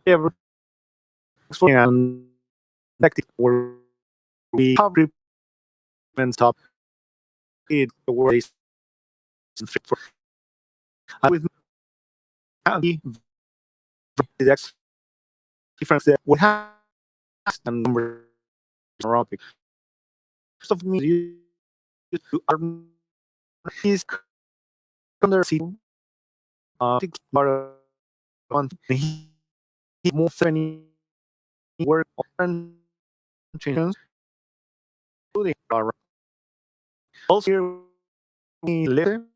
ever exploring and active where we have treatment stop it the world is fit for with the that's difference that we have and numbers around it. Most of me used to arm is under sea think more on he moved any work on changes to the also here we later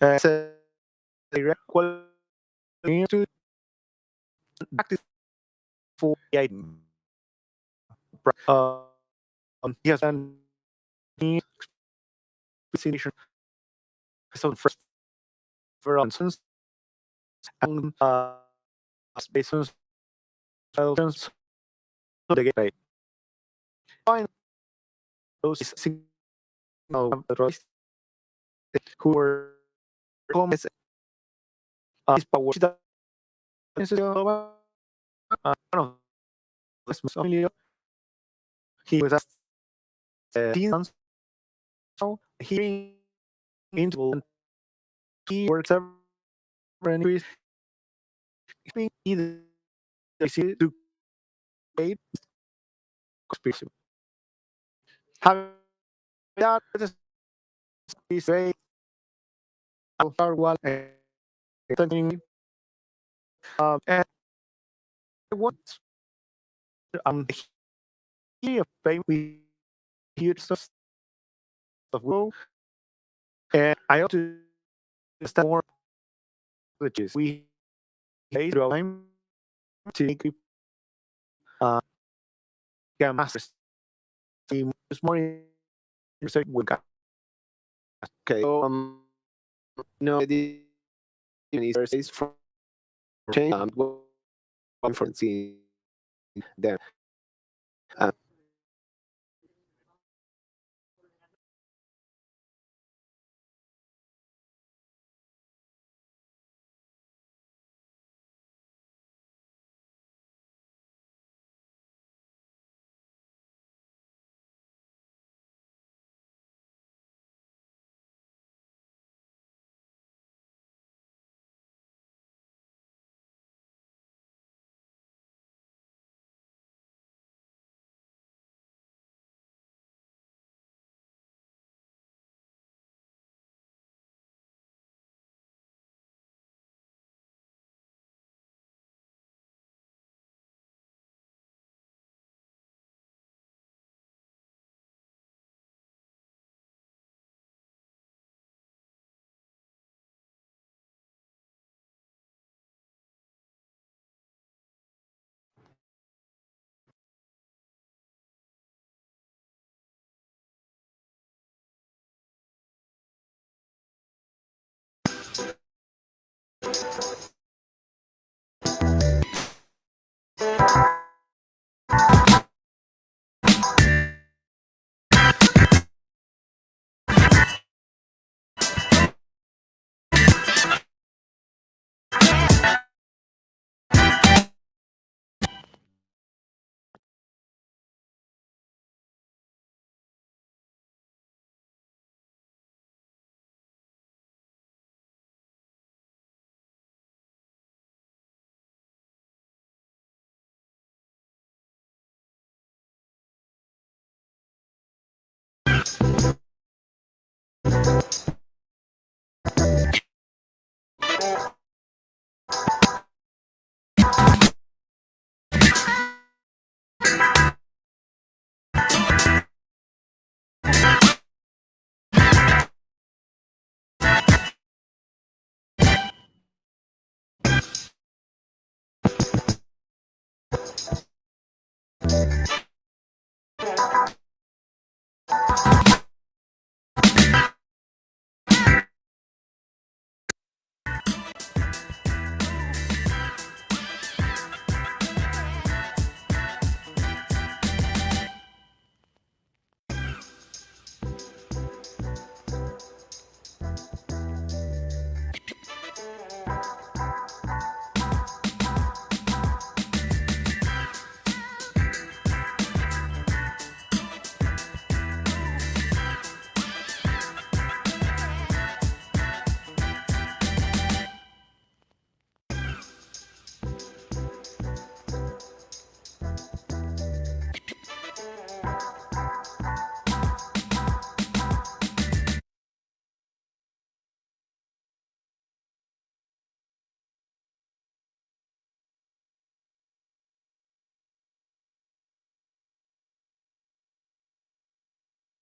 as a direct quality to active for the item. He has done the specification so first for instance and spaces so the gateway find those signal royce who were comments his power one of this family he was asked 10 months so he into and he works ever increase either to create conspiracy have that is great our one and and what here pay we hear stuff of grow and I ought to understand more which is we pay through time to make uh get masters team is more interested with guys. Okay. So, no, the Japanese from change for seeing them. Uh,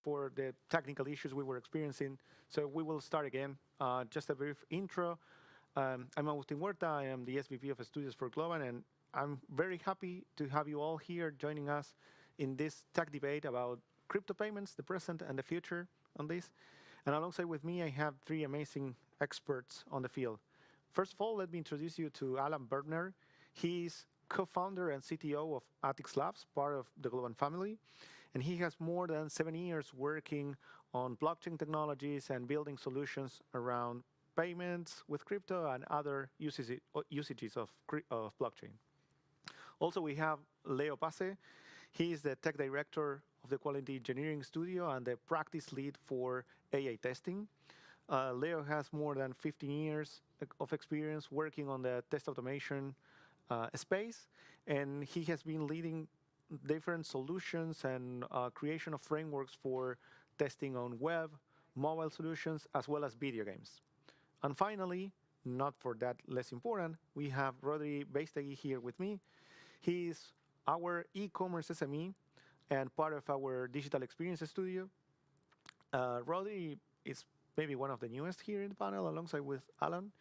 for the technical issues we were experiencing. So we will start again. Just a brief intro. I'm Agustin Huerta. I am the SVP of Studios for Globant, and I'm very happy to have you all here joining us in this tech debate about crypto payments, the present and the future on this. And alongside with me, I have three amazing experts on the field. First of all, let me introduce you to Alan Bergner. He's co-founder and CTO of Atix Labs, part of the Globant family. And he has more than 7 years working on blockchain technologies and building solutions around payments with crypto and other usages of blockchain. Also, we have Leo Pace. He is the tech director of the Quality Engineering Studio and the practice lead for AI testing. Leo has more than 15 years of experience working on the test automation space, and he has been leading different solutions and creation of frameworks for testing on web, mobile solutions, as well as video games. And finally, not for that less important, we have Rodri Beistegui here with me. He is our e-commerce SME and part of our digital experience studio. Rodri is maybe one of the newest here in the panel, alongside with Alan,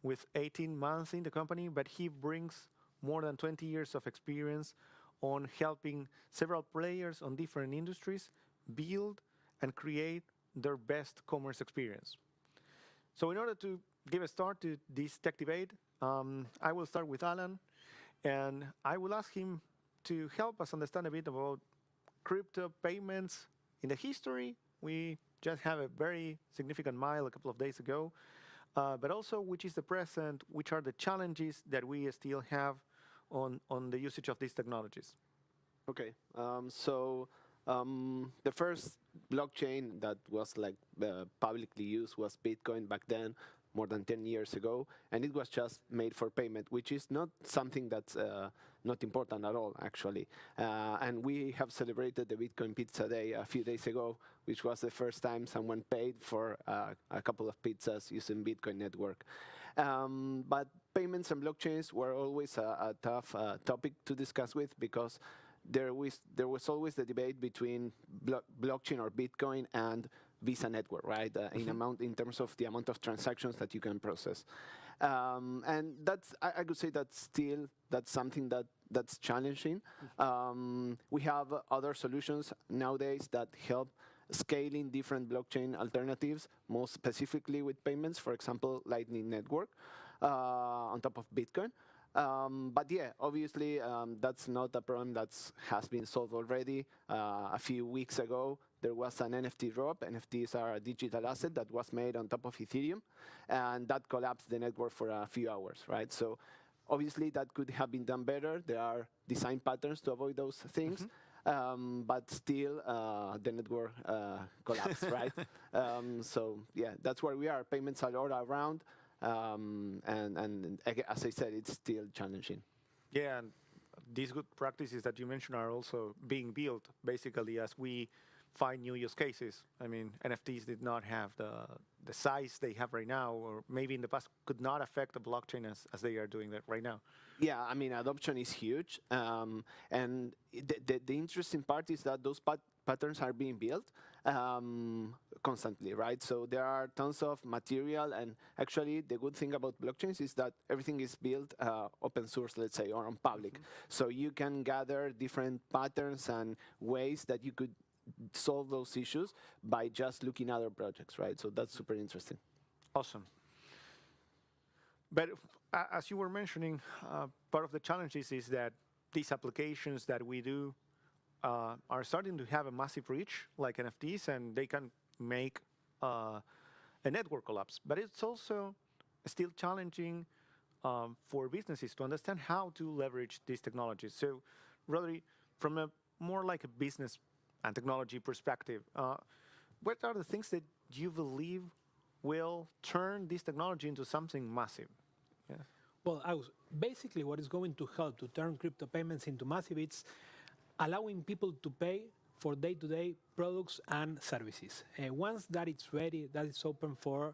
with 18 months in the company, but he brings more than 20 years of experience on helping several players on different industries build and create their best commerce experience. So in order to give a start to this tech debate, I will start with Alan, and I will ask him to help us understand a bit about crypto payments in the history. We just have a very significant mile a couple of days ago, but also which is the present, which are the challenges that we still have on the usage of these technologies. Okay, the first blockchain that was publicly used was Bitcoin back then, more than 10 years ago, and it was just made for payment, which is not something that's not important at all, actually. And we have celebrated the Bitcoin Pizza Day a few days ago, which was the first time someone paid for a couple of pizzas using Bitcoin network. But payments and blockchains were always a tough topic to discuss with, because there was always the debate between blockchain or Bitcoin and Visa network, right? In terms of the amount of transactions that you can process, and I could say that's something that's challenging. We have other solutions nowadays that help scaling different blockchain alternatives, most specifically with payments. For example, Lightning Network on top of Bitcoin. But yeah, obviously, that's not a problem that has been solved already. A few weeks ago, there was an NFT drop. NFTs are a digital asset that was made on top of Ethereum, and that collapsed the network for a few hours, right? So obviously, that could have been done better. There are design patterns to avoid those things. But still, the network collapsed, right? So yeah, that's where we are. Payments are all around. And as I said, it's still challenging. Yeah, and these good practices that you mentioned are also being built basically as we find new use cases. I mean, NFTs did not have the size they have right now, or maybe in the past could not affect the blockchain as they are doing that right now. Yeah, I mean, adoption is huge. And the interesting part is that those patterns are being built constantly, right? So there are tons of material, and actually the good thing about blockchains is that everything is built open source, let's say, or on public. So you can gather different patterns and ways that you could solve those issues by just looking at other projects, right? So that's super interesting. Awesome. But as you were mentioning, part of the challenges is that these applications that we do are starting to have a massive reach, like NFTs, and they can make a network collapse. But it's also still challenging for businesses to understand how to leverage these technologies. So, Rodri, from a more like a business and technology perspective, what are the things that you believe will turn this technology into something massive? Yeah. Well, basically what is going to help to turn crypto payments into massive, it's allowing people to pay for day-to-day products and services. Once that it's ready, that is open for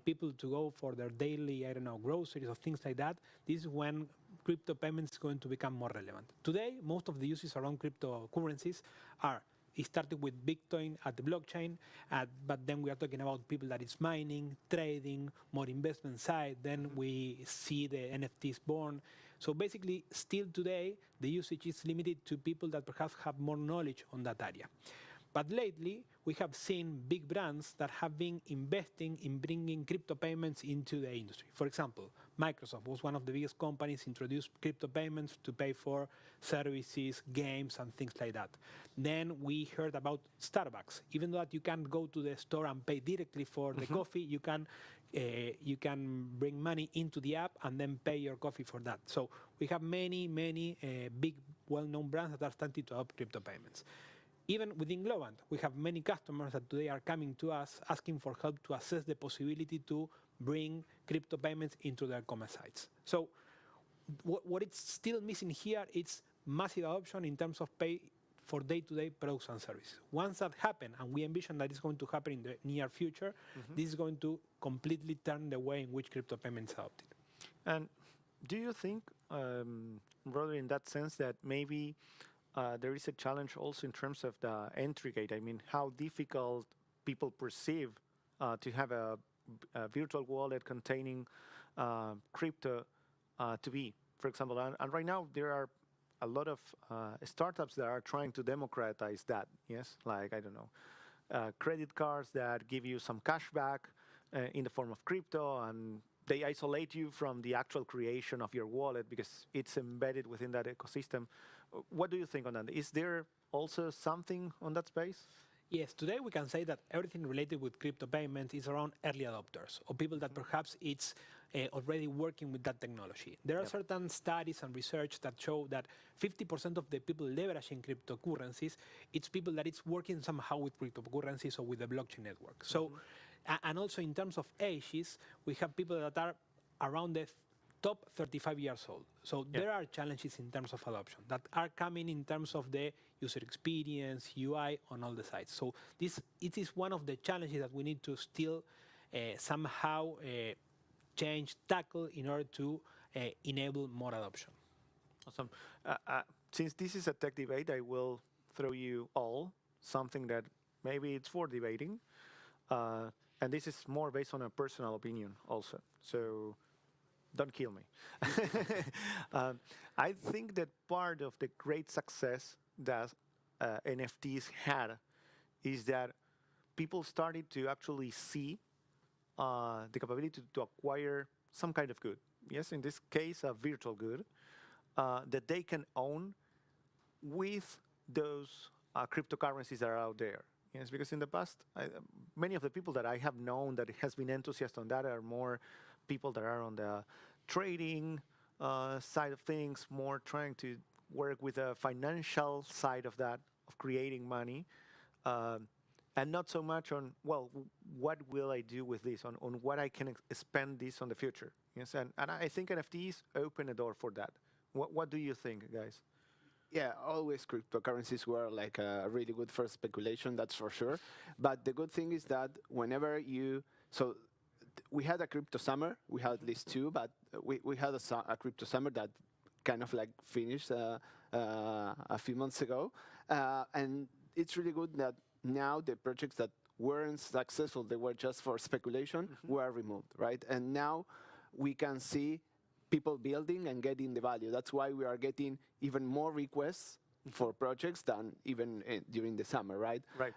people to go for their daily, I don't know, groceries or things like that, this is when crypto payments is going to become more relevant. Today, most of the uses around cryptocurrencies are It started with Bitcoin at the blockchain, but then we are talking about people that is mining, trading, more investment side. Then we see the NFTs born. So basically, still today, the usage is limited to people that perhaps have more knowledge on that area. But lately, we have seen big brands that have been investing in bringing crypto payments into the industry. For example, Microsoft was one of the biggest companies introduced crypto payments to pay for services, games, and things like that. Then we heard about Starbucks. Even though that you can't go to the store and pay directly for the coffee, you can bring money into the app and then pay your coffee for that. So we have many big, well-known brands that are starting to adopt crypto payments. Even within Globant, we have many customers that today are coming to us asking for help to assess the possibility to bring crypto payments into their commerce sites. So what is still missing here is massive adoption in terms of pay for day-to-day products and services. Once that happens, and we envision that it's going to happen in the near future, this is going to completely turn the way in which crypto payments are adopted. And do you think, rather in that sense, that maybe there is a challenge also in terms of the entry gate? I mean, how difficult people perceive to have a virtual wallet containing crypto to be, for example. And right now, there are a lot of startups that are trying to democratize that, yes? Like, I don't know, credit cards that give you some cash back in the form of crypto, and they isolate you from the actual creation of your wallet because it's embedded within that ecosystem. What do you think on that? Is there also something on that space? Yes, today we can say that everything related with crypto payments is around early adopters or people that perhaps it's already working with that technology. There are certain studies and research that show that 50% of the people leveraging cryptocurrencies, it's people that it's working somehow with cryptocurrencies or with the blockchain network. So, and also in terms of ages, we have people that are around the top 35 years old. So there are challenges in terms of adoption that are coming in terms of the user experience, UI on all the sites. So it is one of the challenges that we need to still somehow tackle in order to enable more adoption. Awesome. Since this is a tech debate, I will throw you all something that maybe it's for debating. And this is more based on a personal opinion also. So don't kill me. I think that part of the great success that NFTs had is that people started to actually see the capability to acquire some kind of good. Yes, in this case, a virtual good that they can own with those cryptocurrencies that are out there. Yes, because in the past, many of the people that I have known that has been enthusiasts on that are more people that are on the trading side of things, more trying to work with the financial side of that, of creating money, and not so much on, well, what will I do with this, on what I can spend this on the future. Yes, and I think NFTs open a door for that. What do you think, guys? Yeah, always cryptocurrencies were like a really good for speculation, that's for sure. But the good thing is that whenever we had a crypto summer, we had at least two, but we had a crypto summer that kind of like finished a few months ago. And it's really good that now the projects that weren't successful, they were just for speculation, were removed, right? And now we can see people building and getting the value. That's why we are getting even more requests for projects than even during the summer, right? Right.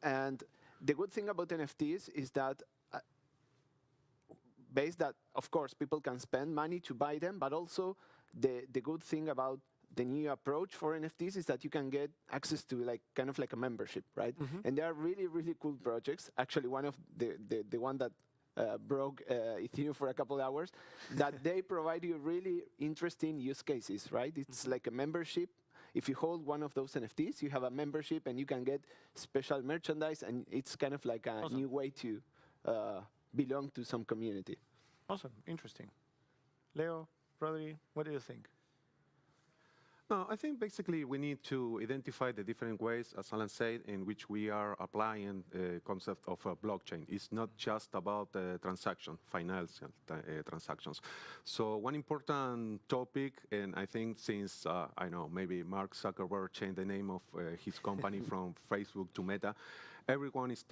And the good thing about NFTs is that of course, people can spend money to buy them, but also the good thing about the new approach for NFTs is that you can get access to like kind of like a membership, right? And they are really, really cool projects. Actually, one of the one that broke Ethereum for a couple of hours, that they provide you really interesting use cases, right? It's like a membership. If you hold one of those NFTs, you have a membership and you can get special merchandise, and it's kind of like a new way to belong to some community. Awesome, interesting. Leo, Rodri, what do you think? No, I think basically we need to identify the different ways, as Alan said, in which we are applying the concept of a blockchain. It's not just about transaction, financial transactions. So one important topic, and I think since, I know, maybe Mark Zuckerberg changed the name of his company from Facebook to Meta, everyone is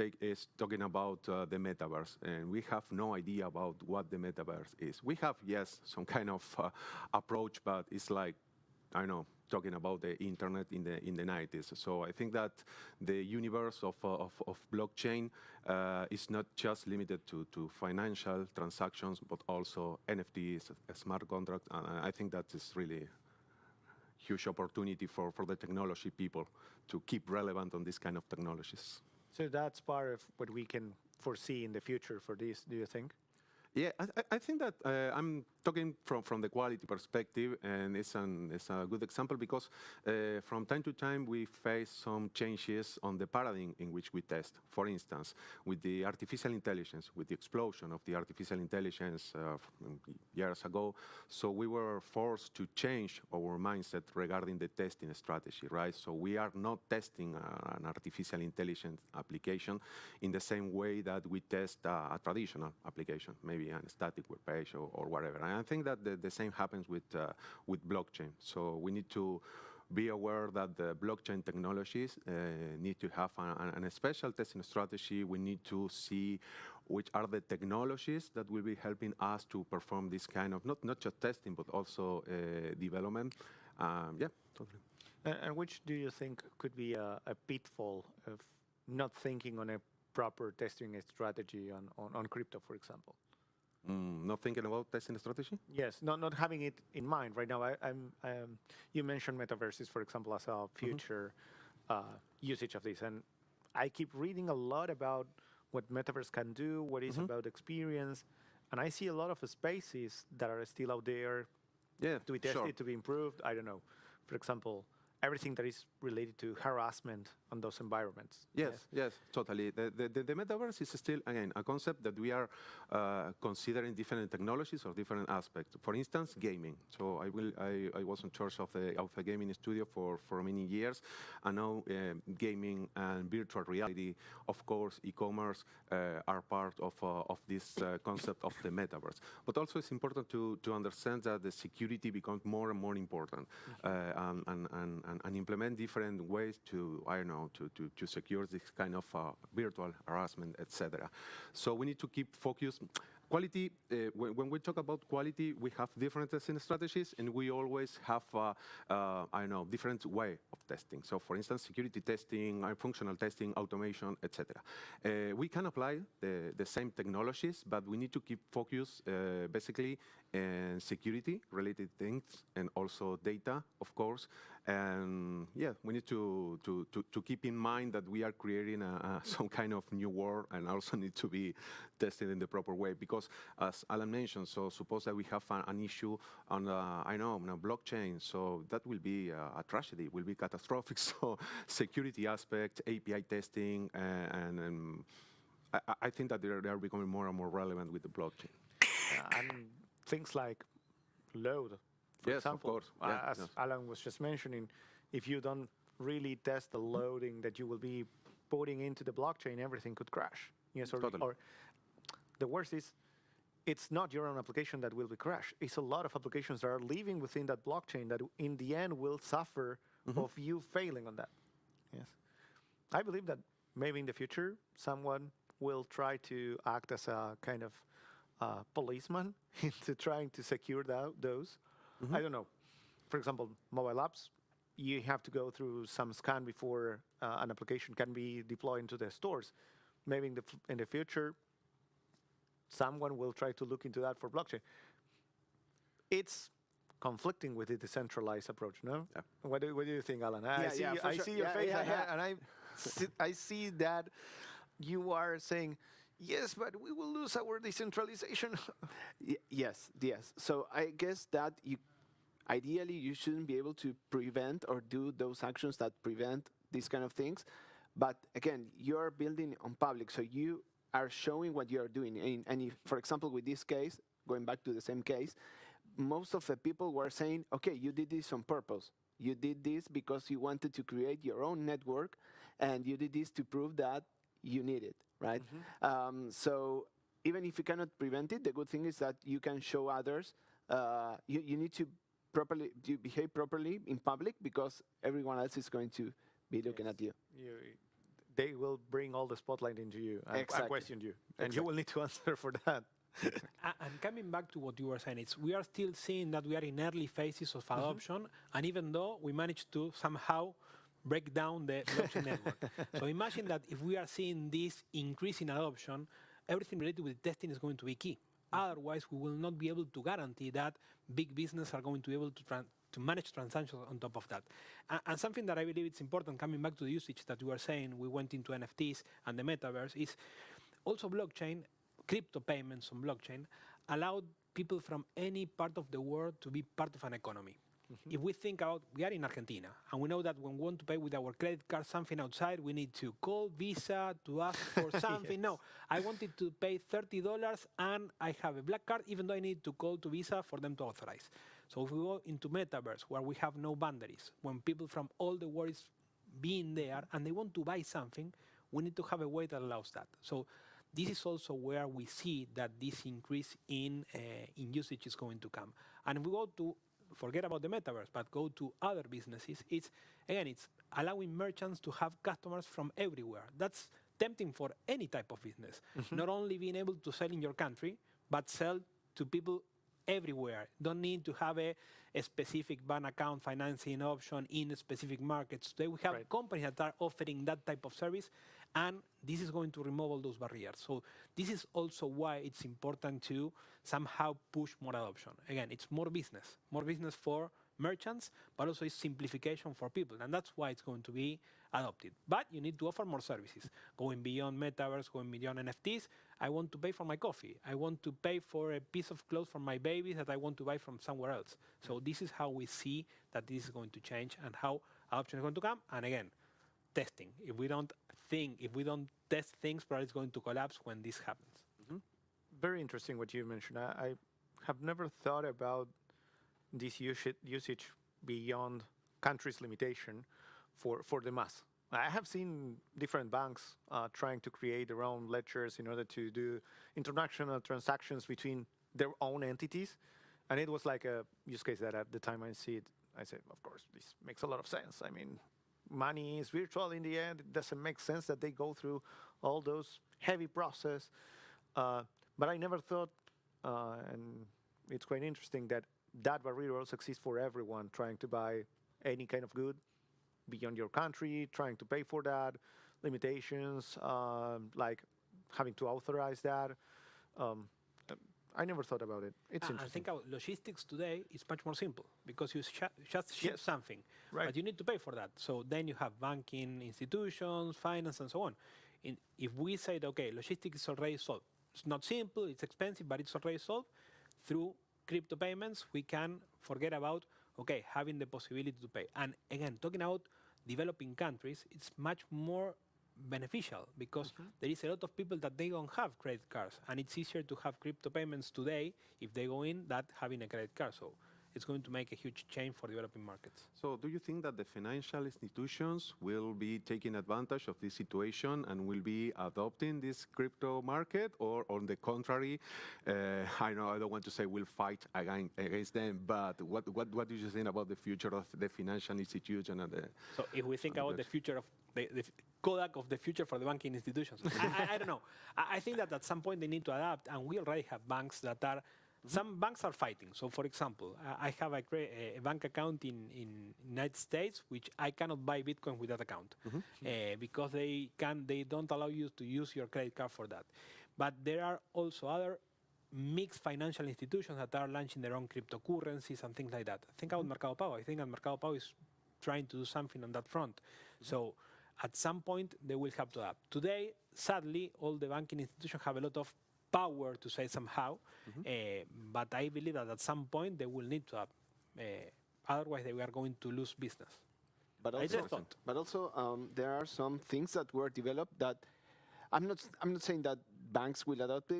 talking about the metaverse, and we have no idea about what the metaverse is. We have, yes, some kind of approach, but it's like, I know, talking about the internet in the 90s. So I think that the universe of blockchain is not just limited to financial transactions, but also NFTs, smart contracts. And I think that is really huge opportunity for the technology people to keep relevant on this kind of technologies. So that's part of what we can foresee in the future for this, do you think? Yeah, I think that I'm talking from the quality perspective, and it's a good example because from time to time we face some changes on the paradigm in which we test. For instance, with the artificial intelligence, with the explosion of the artificial intelligence years ago, so we were forced to change our mindset regarding the testing strategy, right? So we are not testing an artificial intelligence application in the same way that we test a traditional application, maybe a static web page or whatever. And I think that the same happens with blockchain. So we need to be aware that the blockchain technologies need to have a special testing strategy. We need to see which are the technologies that will be helping us to perform this kind of, not just testing, but also development. Yeah, totally. And which do you think could be a pitfall of not thinking on a proper testing strategy on crypto, for example? Not thinking about testing strategy? Yes, not having it in mind right now. You mentioned metaverses, for example, as a future usage of this, and I keep reading a lot about what metaverse can do, what is about experience, and I see a lot of spaces that are still out there to be tested, to be improved. I don't know, for example, everything that is related to harassment on those environments. Yes, totally. The metaverse is still, again, a concept that we are considering different technologies or different aspects. For instance, gaming. So I was in charge of the gaming studio for many years. I know gaming and virtual reality, of course, e-commerce are part of this concept of the metaverse. But also it's important to understand that the security becomes more and more important and implement different ways to, I don't know, to secure this kind of virtual harassment, etc. So we need to keep focused. Quality, when we talk about quality, we have different testing strategies, and we always have, I don't know, different way of testing. So for instance, security testing, functional testing, automation, etc. We can apply the same technologies, but we need to keep focus basically in security-related things and also data, of course. And yeah, we need to keep in mind that we are creating some kind of new world, and also need to be tested in the proper way. Because as Alan mentioned, so suppose that we have an issue on, I know, on a blockchain, so that will be a tragedy, will be catastrophic. So security aspect, API testing, and I think that they are becoming more and more relevant with the blockchain. And things like load, for example. Of course. As Alan was just mentioning, if you don't really test the loading that you will be putting into the blockchain, everything could crash. Yes, or the worst is, it's not your own application that will be crashed. It's a lot of applications that are living within that blockchain that in the end will suffer of you failing on that. Yes. I believe that maybe in the future, someone will try to act as a kind of policeman into trying to secure those. I don't know. For example, mobile apps, you have to go through some scan before an application can be deployed into the stores. Maybe in the future, someone will try to look into that for blockchain. It's conflicting with the decentralized approach, no? Yeah. What do you think, Alan? I see your face, and I see that you are saying, yes, but we will lose our decentralization. Yes. So I guess that ideally you shouldn't be able to prevent or do those actions that prevent these kind of things. But again, you're building on public, so you are showing what you are doing. And if, for example, with this case, going back to the same case, most of the people were saying, okay, you did this on purpose. You did this because you wanted to create your own network, and you did this to prove that you need it, right? So even if you cannot prevent it, the good thing is that you can show others. You need to behave properly in public because everyone else is going to be looking at you. You, they will bring all the spotlight into you and Exactly. question you, and you Exactly. will need to answer for that. And coming back to what you were saying, we are still seeing that we are in early phases of adoption, and even though we managed to somehow break down the blockchain network. So imagine that if we are seeing this increase in adoption, everything related with testing is going to be key. Otherwise, we will not be able to guarantee that big business are going to be able to manage transactions on top of that. And something that I believe it's important, coming back to the usage that you were saying, we went into NFTs and the metaverse, is also blockchain, crypto payments on blockchain, allowed people from any part of the world to be part of an economy. If we think about, we are in Argentina, and we know that when we want to pay with our credit card something outside, we need to call Visa to ask for something. No, I wanted to pay $30 and I have a black card, even though I need to call to Visa for them to authorize. So if we go into metaverse, where we have no boundaries, when people from all the world is being there and they want to buy something, we need to have a way that allows that. So this is also where we see that this increase in usage is going to come. And if we go to forget about the metaverse, but go to other businesses, it's allowing merchants to have customers from everywhere. That's tempting for any type of business. Not only being able to sell in your country, but sell to people everywhere. Don't need to have a specific bank account financing option in specific markets. Today we have companies that are offering that type of service, and this is going to remove all those barriers. So this is also why it's important to somehow push more adoption. Again, it's more business for merchants, but also it's simplification for people, and that's why it's going to be adopted. But you need to offer more services, going beyond metaverse, going beyond NFTs. I want to pay for my coffee. I want to pay for a piece of clothes for my baby that I want to buy from somewhere else. So this is how we see that this is going to change and how adoption is going to come. And again, testing. If we don't test things, probably it's going to collapse when this happens. Very interesting what you mentioned. I have never thought about this usage beyond countries' limitation for the mass. I have seen different banks trying to create their own ledgers in order to do international transactions between their own entities. And it was like a use case that at the time I see it, I said, of course, this makes a lot of sense. I mean, money is virtual in the end. It doesn't make sense that they go through all those heavy process. But I never thought, and it's quite interesting that barrier also exists for everyone trying to buy any kind of good beyond your country, trying to pay for that, limitations, like having to authorize that. I never thought about it. It's interesting. I think our logistics today is much more simple because you just ship something, but you need to pay for that. So then you have banking institutions, finance, and so on. If we say, okay, logistics is already solved, it's not simple, it's expensive, but it's already solved, through crypto payments, we can forget about, okay, having the possibility to pay. And again, talking about developing countries, it's much more beneficial because there is a lot of people that they don't have credit cards, and it's easier to have crypto payments today if they go in than having a credit card. So it's going to make a huge change for developing markets. So do you think that the financial institutions will be taking advantage of this situation and will be adopting this crypto market, or on the contrary, I know I don't want to say we'll fight against them, but what do you think about the future of the financial institution? And so if we think about the future of the Kodak of the future for the banking institutions, I don't know. I think that at some point they need to adapt, and we already have banks that are some banks are fighting. So, for example, I have a bank account in United States, which I cannot buy Bitcoin with that account because they don't allow you to use your credit card for that. But there are also other mixed financial institutions that are launching their own cryptocurrencies and things like that. Think about Mercado Pago. I think that Mercado Pago is trying to do something on that front. So at some point, they will have to adapt. Today, sadly, all the banking institutions have a lot of power to say somehow, but I believe that at some point they will need to adapt. Otherwise, they are going to lose business. But also, there are some things that were developed that I'm not saying that banks will adopt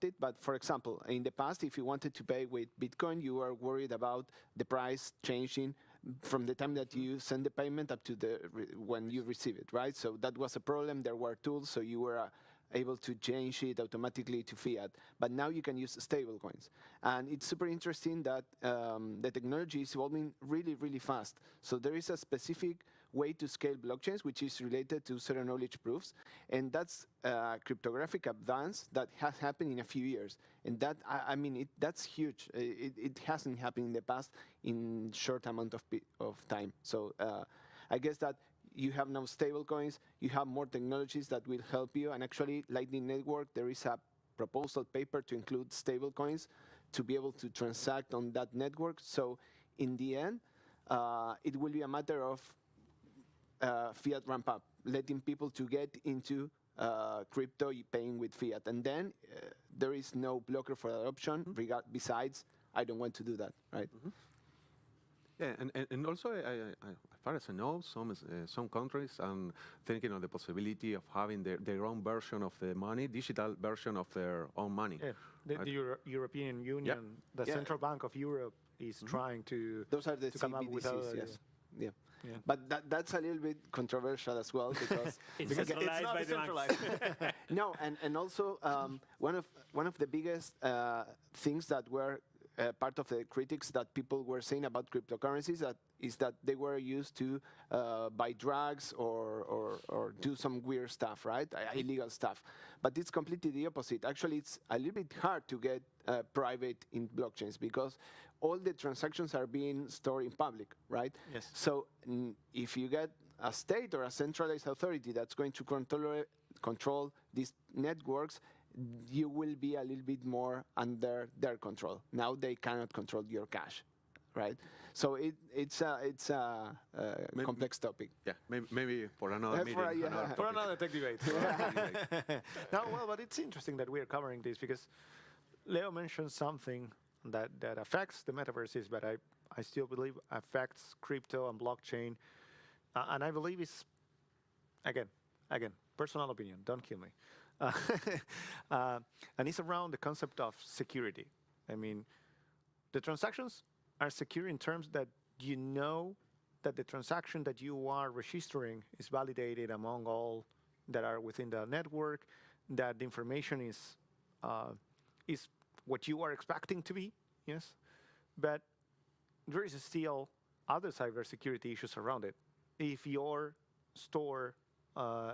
it, but for example, in the past, if you wanted to pay with Bitcoin, you were worried about the price changing from the time that you send the payment up to when you receive it, right? So that was a problem. There were tools, so you were able to change it automatically to fiat. But now you can use stable coins. And it's super interesting that the technology is evolving really, really fast. So there is a specific way to scale blockchains, which is related to zero knowledge proofs. And that's cryptographic advance that has happened in a few years. And that, I mean, that's huge. It hasn't happened in the past in short amount of time. So I guess that you have now stable coins, you have more technologies that will help you. And actually, Lightning Network, there is a proposal paper to include stable coins to be able to transact on that network. So in the end, it will be a matter of fiat ramp up, letting people to get into crypto paying with fiat. And then there is no blocker for adoption, besides, I don't want to do that, right? Yeah, and also, as far as I know, some countries are thinking of the possibility of having their own version of the money, digital version of their own money. Yeah, the European Union, the Central Bank of Europe is trying to Those are the come up with CBDCs, yes. Yeah. Yeah. But that's a little bit controversial as well because It's because centralized not by the banks. decentralized. no, and also one of the biggest things that were part of the critics that people were saying about cryptocurrencies is that they were used to buy drugs or do some weird stuff, right? Illegal stuff. But it's completely the opposite. Actually, it's a little bit hard to get private in blockchains because all the transactions are being stored in public, right? Yes. So if you get a state or a centralized authority that's going to control these networks, you will be a little bit more under their control. Now they cannot control your cash, right? So it's a complex topic. Yeah, maybe for another meeting. For another tech debate. topic. No, well, but it's interesting that we're covering this because Leo mentioned something that affects the metaverses, but I still believe affects crypto and blockchain. And I believe it's, again, personal opinion, don't kill me. And it's around the concept of security. I mean, the transactions are secure in terms that you know that the transaction that you are registering is validated among all that are within the network, that the information is what you are expecting to be, yes? But there is still other cybersecurity issues around it. If your store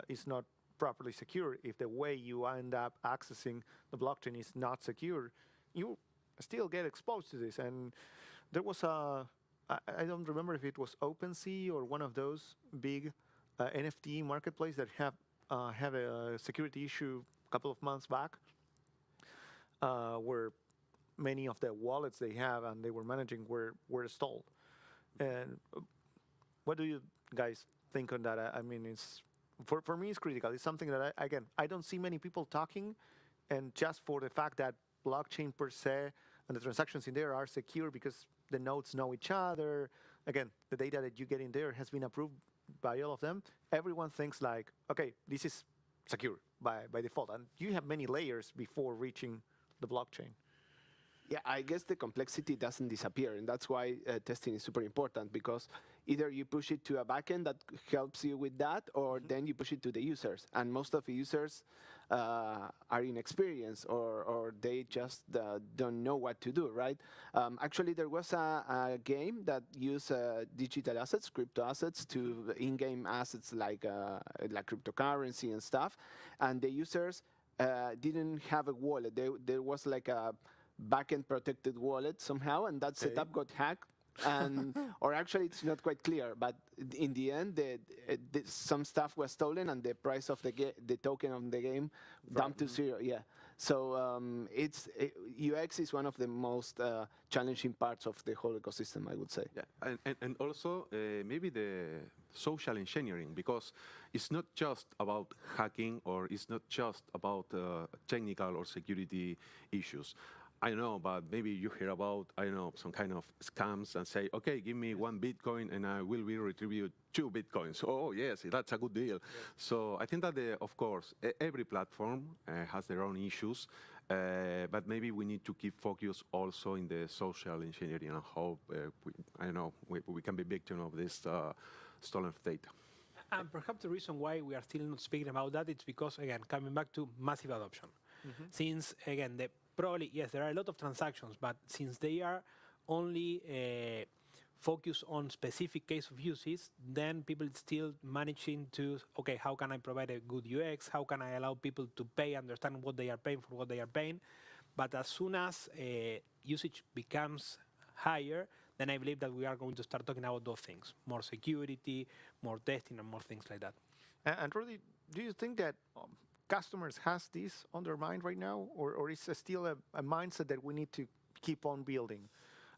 is not properly secure, if the way you end up accessing the blockchain is not secure, you still get exposed to this. And there was I don't remember if it was OpenSea or one of those big NFT marketplace that had a security issue a couple of months back, where many of the wallets they have and they were managing were stalled. And what do you guys think on that? I mean, it's for me, it's critical. It's something that I don't see many people talking, and just for the fact that blockchain per se and the transactions in there are secure because the nodes know each other. Again, the data that you get in there has been approved by all of them. Everyone thinks like, okay, this is secure by default, and you have many layers before reaching the blockchain. Yeah, I guess the complexity doesn't disappear, and that's why testing is super important, because either you push it to a backend that helps you with that, or then you push it to the users. And most of the users are inexperienced, or they just don't know what to do, right? Actually, there was a game that used digital assets, crypto assets, to in-game assets like cryptocurrency and stuff, and the users didn't have a wallet. There was like a backend protected wallet somehow, and that setup got hacked. And or actually, it's not quite clear. But in the end, some stuff was stolen, and the price of the token of the game dumped to zero. Yeah. So UX is one of the most challenging parts of the whole ecosystem, I would say. Yeah, and also maybe the social engineering, because it's not just about hacking, or it's not just about technical or security issues. I know, but maybe you hear about, I don't know, some kind of scams and say, okay, give me 1 Bitcoin and I will be retributed 2 Bitcoins. Oh, yes, that's a good deal. Yeah. So I think that, of course, every platform has their own issues. But maybe we need to keep focus also in the social engineering and how I don't know we can be victim of this stolen data. And perhaps the reason why we are still not speaking about that is because, again, coming back to massive adoption. Since, again, probably, yes, there are a lot of transactions, but since they are only focused on specific case of uses, then people still managing to, okay, how can I provide a good UX? How can I allow people to pay, understand what they are paying for what they are paying? But as soon as usage becomes higher, then I believe that we are going to start talking about those things, more security, more testing, and more things like that. And Rudy, do you think that customers has this on their mind right now, or is it still a mindset that we need to keep on building?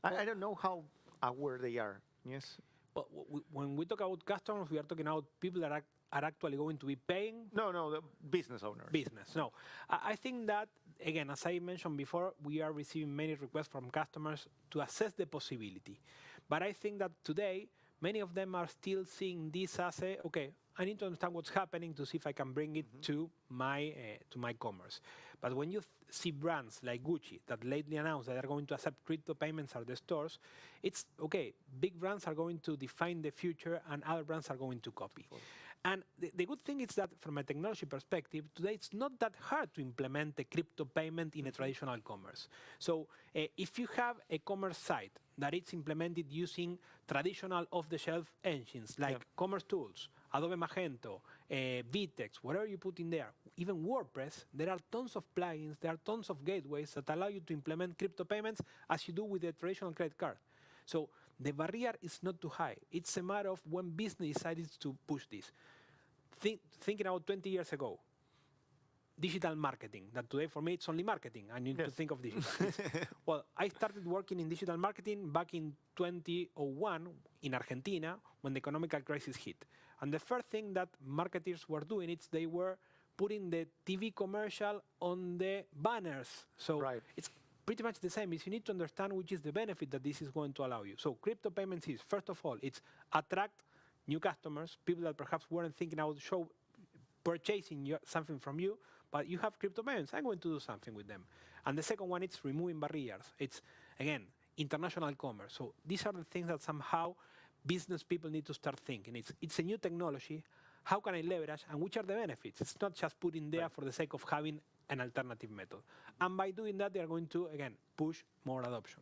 I don't know how aware they are. Yes. But when we talk about customers, we are talking about people that are actually going to be paying No, the business owners. business. No, I think that, again, as I mentioned before, we are receiving many requests from customers to assess the possibility. But I think that today, many of them are still seeing this as a, okay, I need to understand what's happening to see if I can bring it to my commerce. But when you see brands like Gucci that lately announced that they're going to accept crypto payments at the stores, it's okay. Big brands are going to define the future, and other brands are going to copy. And the good thing is that from a technology perspective, today it's not that hard to implement a crypto payment in a traditional commerce. So if you have a commerce site that it's implemented using traditional off-the-shelf engines like Commerce Tools, Adobe Magento, Vitex, whatever you put in there, even WordPress, there are tons of plugins, there are tons of gateways that allow you to implement crypto payments as you do with a traditional credit card. So the barrier is not too high. It's a matter of when business decided to push this. Thinking about 20 years ago, digital marketing, that today for me it's only marketing. I need to think of digital. Well, I started working in digital marketing back in 2001 in Argentina when the economic crisis hit. And the first thing that marketers were doing is they were putting the TV commercial on the banners. So it's pretty much the same. Is you need to understand which is the benefit that this is going to allow you. So crypto payments is, first of all, it's attract new customers, people that perhaps weren't thinking about purchasing something from you, but you have crypto payments. I'm going to do something with them. And the second one, it's removing barriers. It's, again, international commerce. So these are the things that somehow business people need to start thinking. It's a new technology. How can I leverage, and which are the benefits? It's not just putting there for the sake of having an alternative method. And by doing that, they are going to, again, push more adoption.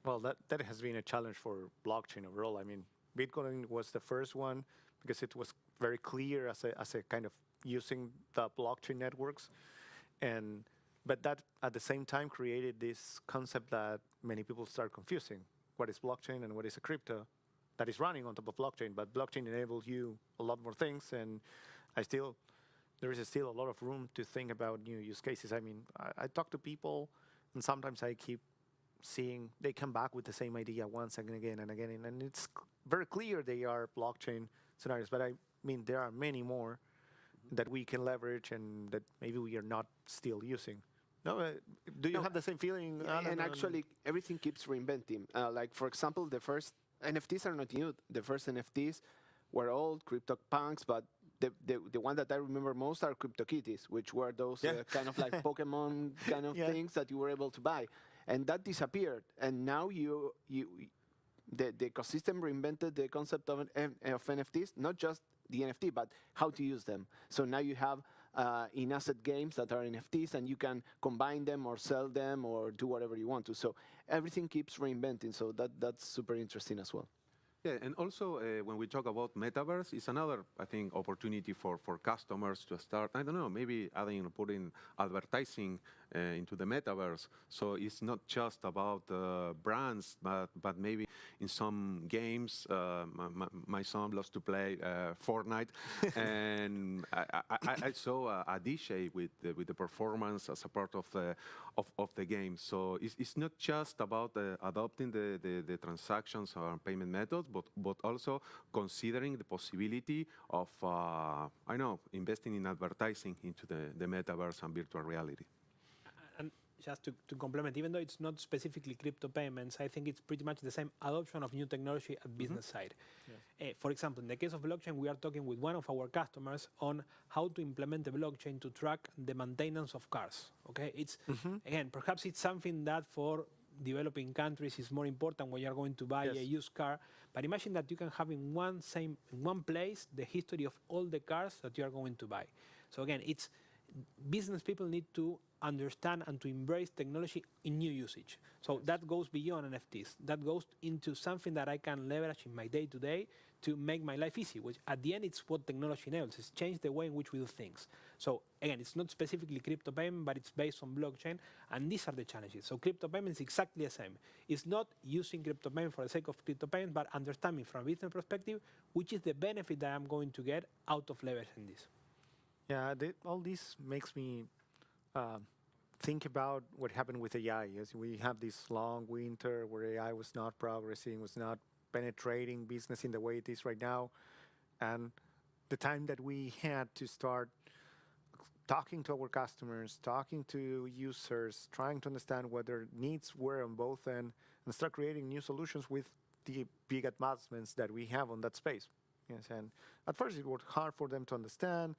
Well, that has been a challenge for blockchain overall. I mean, Bitcoin was the first one because it was very clear as a kind of using the blockchain networks, but that at the same time created this concept that many people start confusing: what is blockchain and what is a crypto that is running on top of blockchain. But blockchain enables you a lot more things, and there is still a lot of room to think about new use cases. I mean, I talk to people, and sometimes I keep seeing they come back with the same idea once and again and again, and it's very clear they are blockchain scenarios. But I mean, there are many more that we can leverage and that maybe we are not still using. No, do you have the same feeling? Yeah, and actually, everything keeps reinventing. Like, for example, the first NFTs are not new. The first NFTs were old CryptoPunks, but the one that I remember most are CryptoKitties, which were those kind of like Pokemon kind of things that you were able to buy. And that disappeared. And now the ecosystem reinvented the concept of NFTs, not just the NFT, but how to use them. So now you have in-asset games that are NFTs, and you can combine them or sell them or do whatever you want to. So everything keeps reinventing. So that's super interesting as well. Yeah, and also when we talk about metaverse, it's another, I think, opportunity for customers to start, I don't know, maybe putting advertising into the metaverse. So it's not just about brands, but maybe in some games, my son loves to play Fortnite, and I saw a DJ with the performance as a part of the game. So it's not just about adopting the transactions or payment methods, but also considering the possibility of, investing in advertising into the metaverse and virtual reality. And just to complement, even though it's not specifically crypto payments, I think it's pretty much the same adoption of new technology at business side. For example, in the case of blockchain, we are talking with one of our customers on how to implement the blockchain to track the maintenance of cars. Okay, it's again, perhaps it's something that for developing countries is more important when you're going to buy a used car. But imagine that you can have in one place the history of all the cars that you are going to buy. So again, it's business people need to understand and to embrace technology in new usage. So that goes beyond NFTs. That goes into something that I can leverage in my day-to-day to make my life easy, which at the end it's what technology enables. It's change the way in which we do things. So again, it's not specifically crypto payment, but it's based on blockchain, and these are the challenges. So crypto payment is exactly the same. It's not using crypto payment for the sake of crypto payment, but understanding from a business perspective, which is the benefit that I'm going to get out of leveraging this. Yeah, all this makes me think about what happened with AI. As we have this long winter where AI was not progressing, was not penetrating business in the way it is right now, and the time that we had to start talking to our customers, talking to users, trying to understand what their needs were on both ends, and start creating new solutions with the big advancements that we have on that space. Yes, and at first it was hard for them to understand,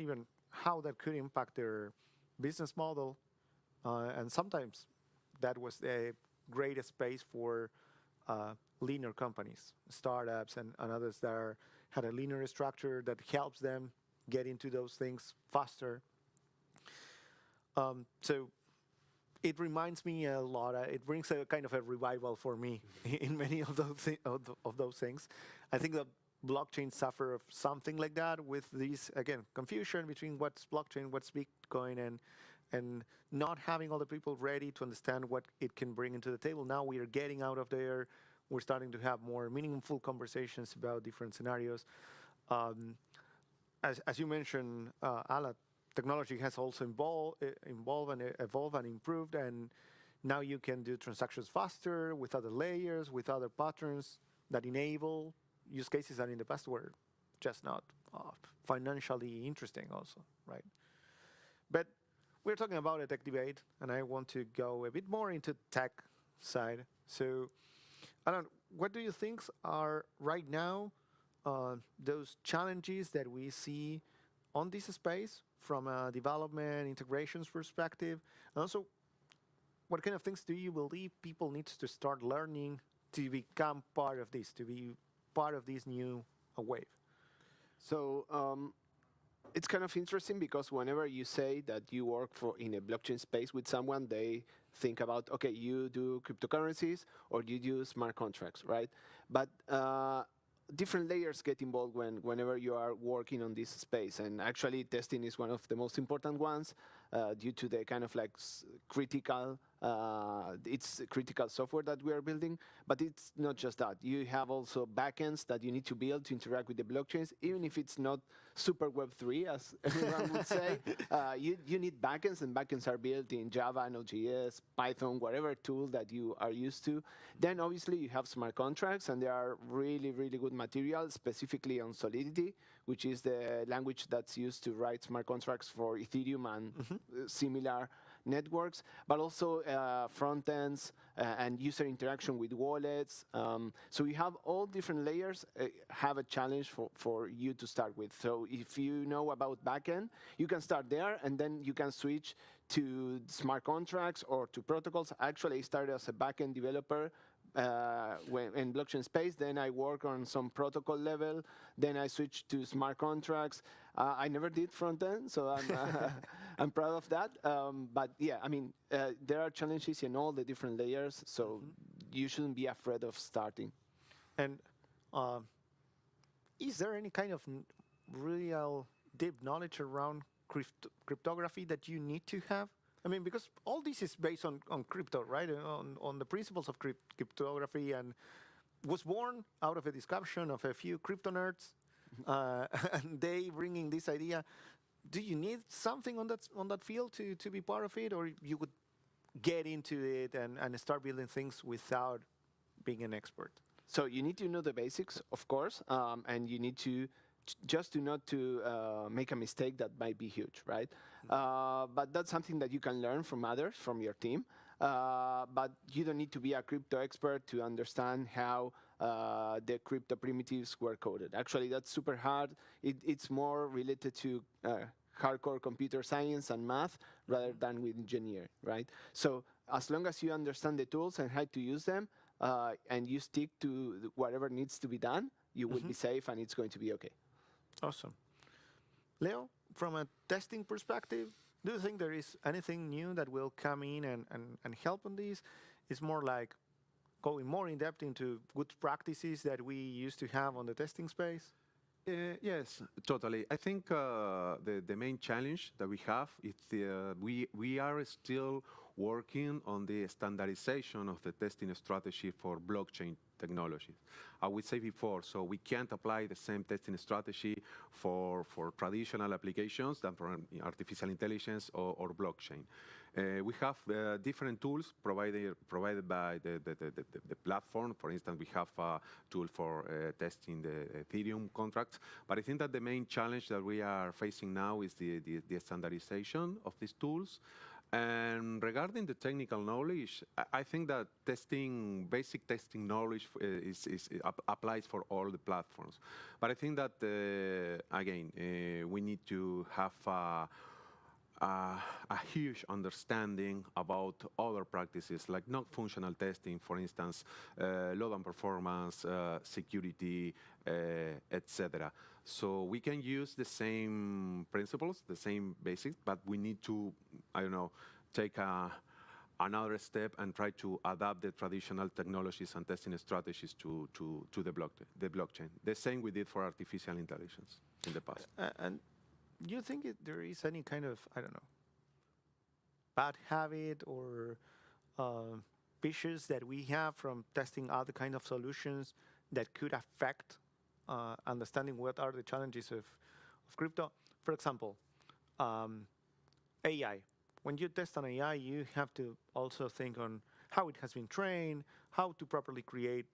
even how that could impact their business model. And sometimes that was the greatest space for leaner companies, startups, and others that had a linear structure that helps them get into those things faster. So it reminds me a lot. It brings a kind of a revival for me in many of those things. I think that blockchain suffer of something like that with this, again, confusion between what's blockchain, what's Bitcoin, and not having all the people ready to understand what it can bring into the table. Now we are getting out of there. We're starting to have more meaningful conversations about different scenarios. As you mentioned, Ala, technology has also evolved and improved, and now you can do transactions faster with other layers, with other patterns that enable use cases that in the past were just not financially interesting also, right? But we're talking about a tech debate, and I want to go a bit more into tech side. So, Alan, what do you think are right now those challenges that we see on this space from a development, integrations perspective? And also, what kind of things do you believe people need to start learning to become part of this, to be part of this new wave? So it's kind of interesting because whenever you say that you work in a blockchain space with someone, they think about, okay, you do cryptocurrencies or you do smart contracts, right? But different layers get involved whenever you are working on this space. And actually, testing is one of the most important ones due to the kind of like critical software that we are building. But it's not just that. You have also backends that you need to build to interact with the blockchains, even if it's not super Web3, as everyone would say. You need backends, and backends are built in Java, Node.js, Python, whatever tool that you are used to. Then obviously you have smart contracts, and they are really, really good material, specifically on Solidity, which is the language that's used to write smart contracts for Ethereum and similar networks, but also front ends and user interaction with wallets. So we have all different layers have a challenge for you to start with. So if you know about backend, you can start there, and then you can switch to smart contracts or to protocols. Actually, I started as a backend developer in blockchain space. Then I work on some protocol level. Then I switched to smart contracts. I never did front end, so I'm proud of that. But yeah, I mean, there are challenges in all the different layers, so you shouldn't be afraid of starting. And is there any kind of real deep knowledge around cryptography that you need to have? I mean, because all this is based on crypto, right? On the principles of cryptography, and was born out of a discussion of a few crypto nerds, and they bringing this idea. Do you need something on that field to be part of it, or you could get into it and start building things without being an expert? So you need to know the basics, of course, and you need to just to not to make a mistake that might be huge, right? But that's something that you can learn from others, from your team. But you don't need to be a crypto expert to understand how the crypto primitives were coded. Actually, that's super hard. It's more related to hardcore computer science and math rather than with engineering, right? So as long as you understand the tools and how to use them, and you stick to whatever needs to be done, you will be safe and it's going to be okay. Awesome. Leo, from a testing perspective, do you think there is anything new that will come in and help on this? It's more like going more in depth into good practices that we used to have on the testing space? Yes, totally. I think the main challenge that we have is we are still working on the standardization of the testing strategy for blockchain technology. I would say before, so we can't apply the same testing strategy for traditional applications than for artificial intelligence or blockchain. We have different tools provided by the platform. For instance, we have a tool for testing the Ethereum contracts. But I think that the main challenge that we are facing now is the standardization of these tools. And regarding the technical knowledge, I think that basic testing knowledge applies for all the platforms. But I think that, again, we need to have a huge understanding about other practices like non-functional testing, for instance, load and performance, security, etc. So we can use the same principles, the same basics, but we need to, I don't know, take another step and try to adapt the traditional technologies and testing strategies to the blockchain. The same we did for artificial intelligence in the past. And do you think there is any kind of, I don't know, bad habit or issues that we have from testing other kind of solutions that could affect understanding what are the challenges of crypto? For example, AI. When you test an AI, you have to also think on how it has been trained, how to properly create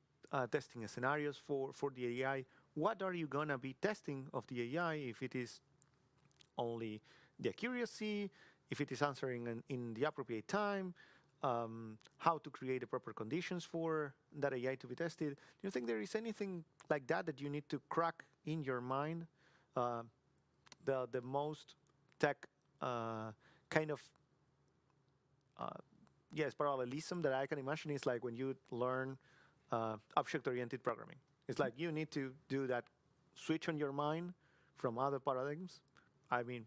testing scenarios for the AI. What are you going to be testing of the AI if it is only the accuracy, if it is answering in the appropriate time, how to create the proper conditions for that AI to be tested. Do you think there is anything like that that you need to crack in your mind? The most tech kind of yes, parallelism that I can imagine is like when you learn object-oriented programming. It's like you need to do that switch on your mind from other paradigms. I mean,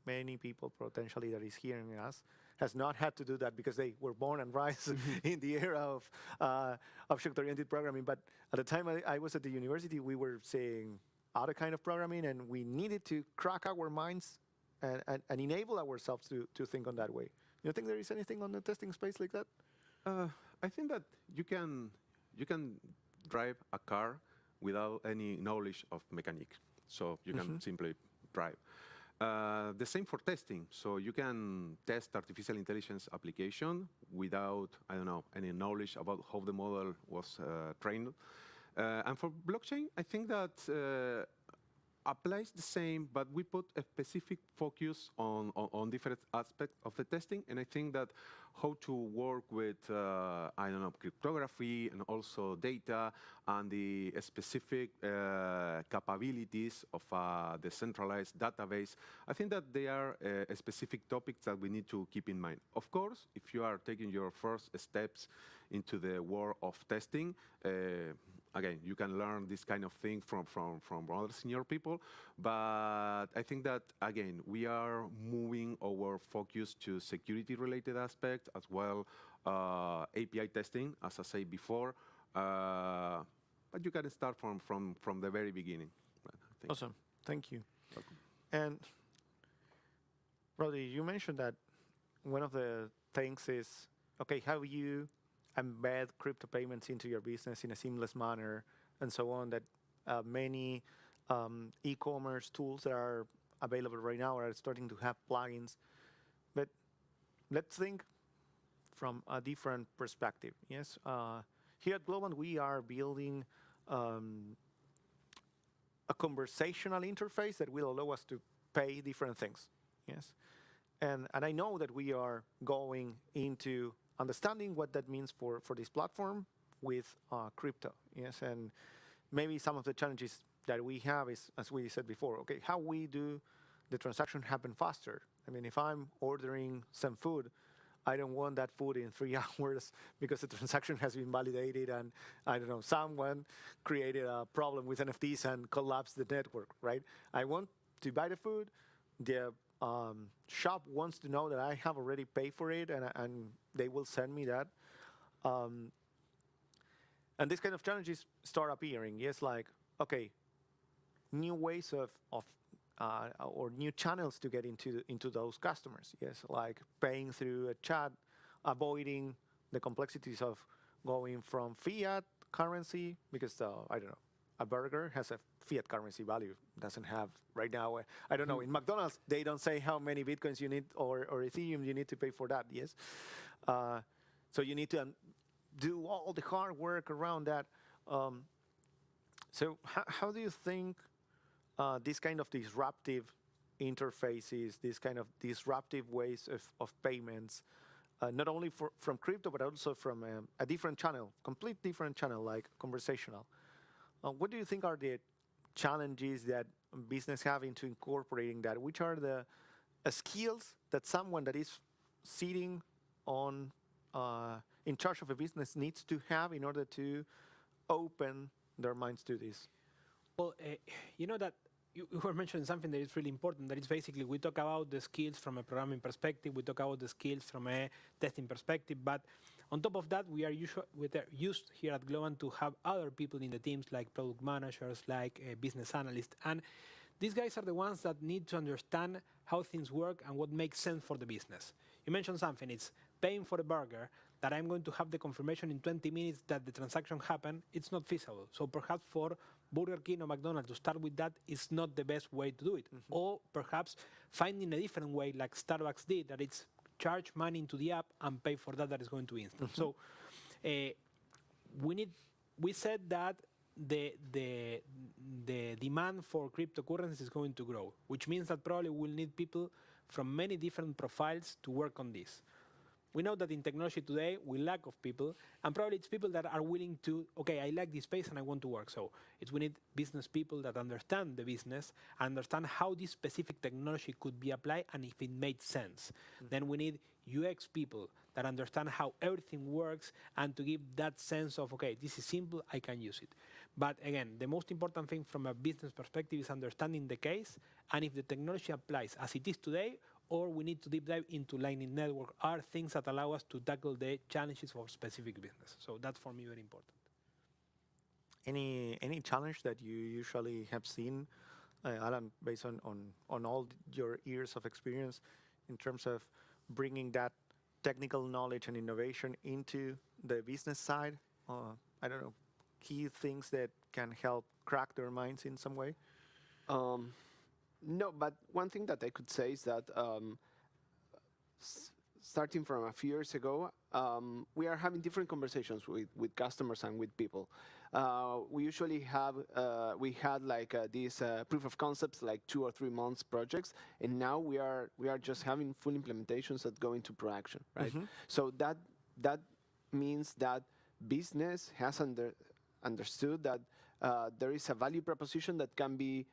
many people potentially that is hearing us has not had to do that because they were born and raised in the era of object-oriented programming. But at the time I was at the university, we were saying other kind of programming, and we needed to crack our minds and enable ourselves to think on that way. Do you think there is anything on the testing space like that? I think that you can drive a car without any knowledge of mechanics. So you can simply drive. The same for testing. So you can test artificial intelligence application without, I don't know, any knowledge about how the model was trained. And for blockchain, I think that applies the same, but we put a specific focus on different aspects of the testing. And I think that how to work with, I don't know, cryptography and also data and the specific capabilities of a decentralized database, I think that they are specific topics that we need to keep in mind. Of course, if you are taking your first steps into the world of testing, again, you can learn this kind of thing from other senior people, but I think that, again, we are moving our focus to security-related aspects as well, API testing, as I said before, but you can start from the very beginning. Awesome, thank you. Welcome. And Rodri, you mentioned that one of the things is, okay, how you embed crypto payments into your business in a seamless manner and so on, that many e-commerce tools that are available right now are starting to have plugins. But let's think from a different perspective. Yes, here at Globant, we are building a conversational interface that will allow us to pay different things. Yes, and I know that we are going into understanding what that means for this platform with crypto. Yes, and maybe some of the challenges that we have is, as we said before, okay, how we do the transaction happen faster. I mean, if I'm ordering some food, I don't want that food in 3 hours because the transaction has been validated and I don't know, someone created a problem with NFTs and collapsed the network, right? I want to buy the food. The shop wants to know that I have already paid for it and they will send me that. Um, and these kind of challenges start appearing. Yes, like, okay, new ways of or new channels to get into those customers. Yes, like paying through a chat, avoiding the complexities of going from fiat currency because I don't know, a burger has a fiat currency value. Doesn't have right now. I don't know. In McDonald's, they don't say how many bitcoins you need or Ethereum you need to pay for that. Yes, so you need to do all the hard work around that. So how do you think these kind of disruptive interfaces, these kind of disruptive ways of payments, not only from crypto, but also from a different channel, complete different channel like conversational. What do you think are the challenges that business have into incorporating that? Which are the skills that someone that is sitting on in charge of a business needs to have in order to open their minds to this? Well, you know that you were mentioning something that is really important. That is basically we talk about the skills from a programming perspective, we talk about the skills from a testing perspective, but on top of that, we are used here at Globant to have other people in the teams like product managers, like business analysts, and these guys are the ones that need to understand how things work and what makes sense for the business. You mentioned something, it's paying for a burger, that I'm going to have the confirmation in 20 minutes that the transaction happened, it's not feasible. So perhaps for Burger King or McDonald's to start with that is not the best way to do it. Mm-hmm. Or perhaps finding a different way like Starbucks did, that it's charge money into the app and pay for that is going to instant. Mm-hmm. So we said that the demand for cryptocurrencies is going to grow, which means that probably we'll need people from many different profiles to work on this. We know that in technology today, we lack of people, and probably it's people that are willing to, okay, I like this space and I want to work. So we need business people that understand the business, understand how this specific technology could be applied and if it made sense. Mm-hmm. Then we need UX people that understand how everything works and to give that sense of, okay, this is simple, I can use it. But again, the most important thing from a business perspective is understanding the case and if the technology applies as it is today, or we need to deep dive into Lightning Network, are things that allow us to tackle the challenges of specific business. So that's for me very important. Any challenge that you usually have seen, Alan, based on all your years of experience in terms of bringing that technical knowledge and innovation into the business side? I don't know, key things that can help crack their minds in some way? No, but one thing that I could say is that starting from a few years ago, we are having different conversations with customers and with people. We usually have, we had like these proof of concepts, like 2 or 3 months projects, and now we are just having full implementations that go into production, right? Mm-hmm. So that means that business has understood that there is a value proposition that can be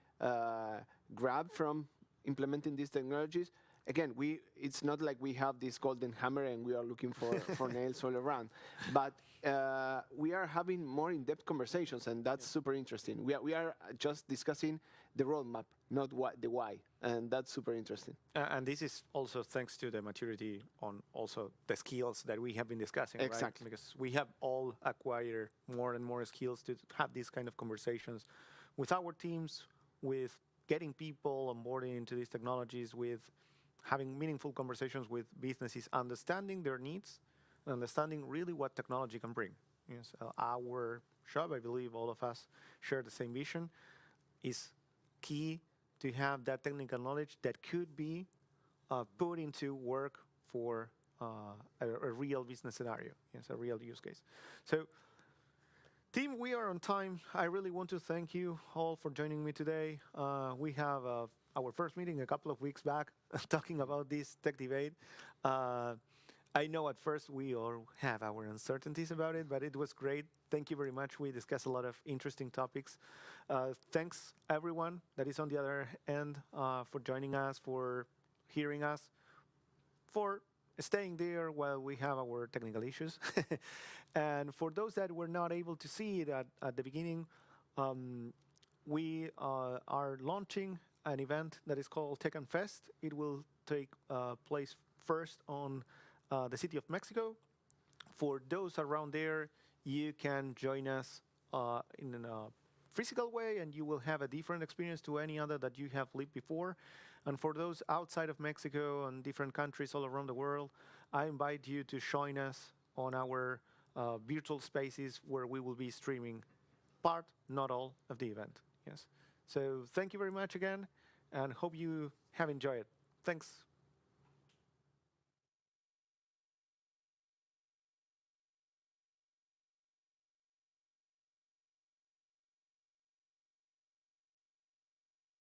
grabbed from implementing these technologies. Again, it's not like we have this golden hammer and we are looking for nails all around, but we are having more in-depth conversations, and that's super interesting. We are just discussing the roadmap, not the why, and that's super interesting. And this is also thanks to the maturity on also the skills that we have been discussing, exactly. Right? Because we have all acquired more and more skills to have these kind of conversations with our teams, with getting people onboarding into these technologies, with having meaningful conversations with businesses, understanding their needs, and understanding really what technology can bring. Yes, our shop, I believe all of us share the same vision, is key to have that technical knowledge that could be put into work for a real business scenario, yes, a real use case. So Team, we are on time. I really want to thank you all for joining me today. We have our first meeting a couple of weeks back talking about this tech debate. Uh, I know at first we all have our uncertainties about it, but it was great. Thank you very much. We discussed a lot of interesting topics. Thanks, everyone that is on the other end for joining us, for hearing us, for staying there while we have our technical issues. And for those that were not able to see it at the beginning, we are launching an event that is called Tech and Fest. It will take place first on the city of Mexico. For those around there, you can join us in a physical way, and you will have a different experience to any other that you have lived before. And for those outside of Mexico and different countries all around the world, I invite you to join us on our virtual spaces where we will be streaming part, not all, of the event. Yes. So thank you very much again, and hope you have enjoyed it. Thanks.